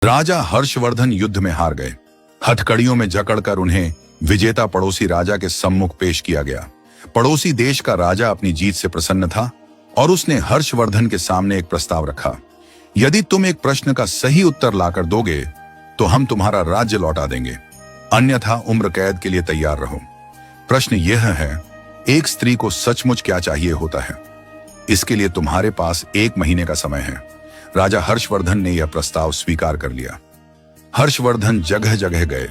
राजा हर्षवर्धन युद्ध में हार गए। हथकड़ियों में जकड़कर उन्हें विजेता पड़ोसी राजा के सम्मुख पेश किया गया। पड़ोसी देश का राजा अपनी जीत से प्रसन्न था और उसने हर्षवर्धन के सामने एक प्रस्ताव रखा। यदि तुम एक प्रश्न का सही उत्तर लाकर दोगे तो हम तुम्हारा राज्य लौटा देंगे, अन्यथा उम्र कैद के लिए तैयार रहो। प्रश्न यह है, एक स्त्री को सचमुच क्या चाहिए होता है? इसके लिए तुम्हारे पास 1 महीने का समय है। राजा हर्षवर्धन ने यह प्रस्ताव स्वीकार कर लिया। हर्षवर्धन जगह जगह गए।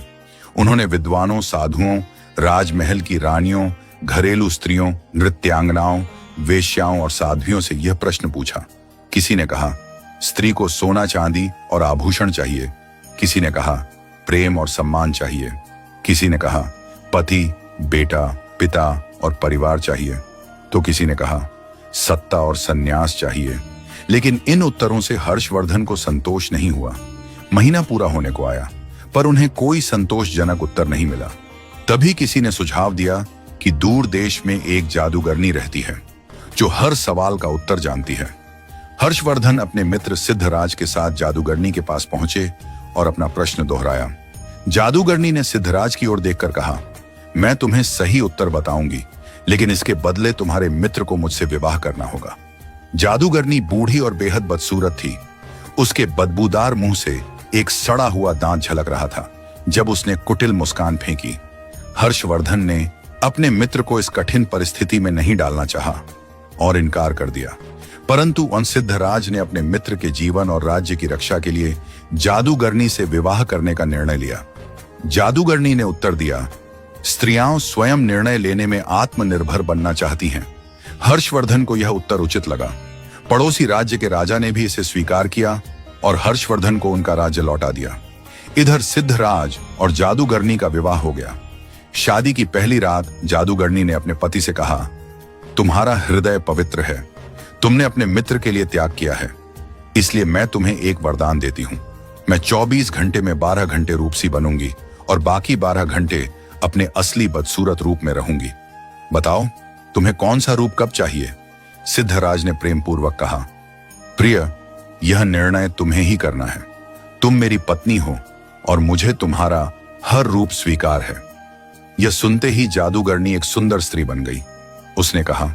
उन्होंने विद्वानों, साधुओं, राजमहल की रानियों, घरेलू स्त्रियों, नृत्यांगनाओं, वेश्याओं और साध्वियों से यह प्रश्न पूछा। किसी ने कहा स्त्री को सोना चांदी और आभूषण चाहिए, किसी ने कहा प्रेम और सम्मान चाहिए, किसी ने कहा पति, बेटा, पिता और परिवार चाहिए, तो किसी ने कहा सत्ता और संन्यास चाहिए। लेकिन इन उत्तरों से हर्षवर्धन को संतोष नहीं हुआ। महीना पूरा होने को आया पर उन्हें कोई संतोषजनक उत्तर नहीं मिला। तभी किसी ने सुझाव दिया कि दूर देश में एक जादूगरनी रहती है जो हर सवाल का उत्तर जानती है। हर्षवर्धन अपने मित्र सिद्धराज के साथ जादूगरनी के पास पहुंचे और अपना प्रश्न दोहराया। जादूगरनी ने सिद्धराज की ओर देखकर कहा, मैं तुम्हें सही उत्तर बताऊंगी, लेकिन इसके बदले तुम्हारे मित्र को मुझसे विवाह करना होगा। जादूगरनी बूढ़ी और बेहद बदसूरत थी। उसके बदबूदार मुंह से एक सड़ा हुआ दांत झलक रहा था जब उसने कुटिल मुस्कान फेंकी। हर्षवर्धन ने अपने मित्र को इस कठिन परिस्थिति में नहीं डालना चाहा और इनकार कर दिया, परंतु सिद्धराज ने अपने मित्र के जीवन और राज्य की रक्षा के लिए जादूगरनी से विवाह करने का निर्णय लिया। जादूगरनी ने उत्तर दिया, स्त्रियां स्वयं निर्णय लेने में आत्मनिर्भर बनना चाहती हैं। हर्षवर्धन को यह उत्तर उचित लगा। पड़ोसी राज्य के राजा ने भी इसे स्वीकार किया और हर्षवर्धन को उनका राज्य लौटा दिया। इधर सिद्धराज और जादूगरनी का विवाह हो गया। शादी की पहली रात जादूगरनी ने अपने पति से कहा, तुम्हारा हृदय पवित्र है, तुमने अपने मित्र के लिए त्याग किया है, इसलिए मैं तुम्हें एक वरदान देती हूं। मैं 24 घंटे में 12 घंटे रूपसी बनूंगी और बाकी 12 घंटे अपने असली बदसूरत रूप में रहूंगी। बताओ तुम्हें कौन सा रूप कब चाहिए? सिद्धराज ने प्रेम पूर्वक कहा, प्रिय, यह निर्णय तुम्हें ही करना है। तुम मेरी पत्नी हो और मुझे तुम्हारा हर रूप स्वीकार है। यह सुनते ही जादूगरनी एक सुंदर स्त्री बन गई। उसने कहा,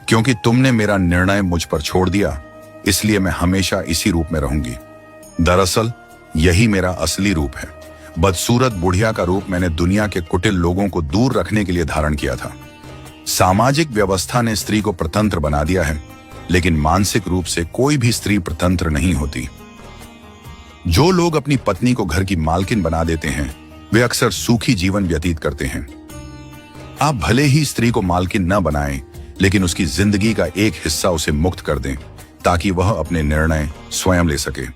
क्योंकि तुमने मेरा निर्णय मुझ पर छोड़ दिया, इसलिए मैं हमेशा इसी रूप में रहूंगी। दरअसल यही मेरा असली रूप है। बदसूरत बुढ़िया का रूप मैंने दुनिया के कुटिल लोगों को दूर रखने के लिए धारण किया था। सामाजिक व्यवस्था ने स्त्री को प्रतंत्र बना दिया है, लेकिन मानसिक रूप से कोई भी स्त्री प्रतंत्र नहीं होती। जो लोग अपनी पत्नी को घर की मालकिन बना देते हैं वे अक्सर सुखी जीवन व्यतीत करते हैं। आप भले ही स्त्री को मालकिन न बनाएं, लेकिन उसकी जिंदगी का एक हिस्सा उसे मुक्त कर दें ताकि वह अपने निर्णय स्वयं ले सके।